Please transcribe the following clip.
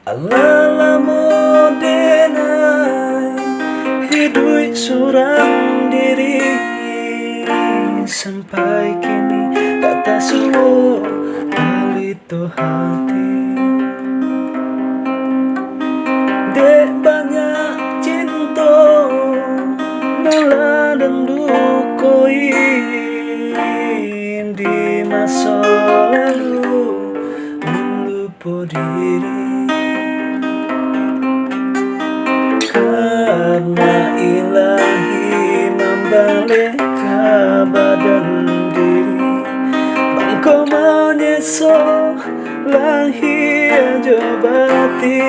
Alalamu denai hidup seorang diri sampai kini kata suruh balito hati. Dek banyak cinta meladang dukoi di masa lalu melupa diri. Karena ilahi membalik ke badan diri, bangko menyesal lahir jabati.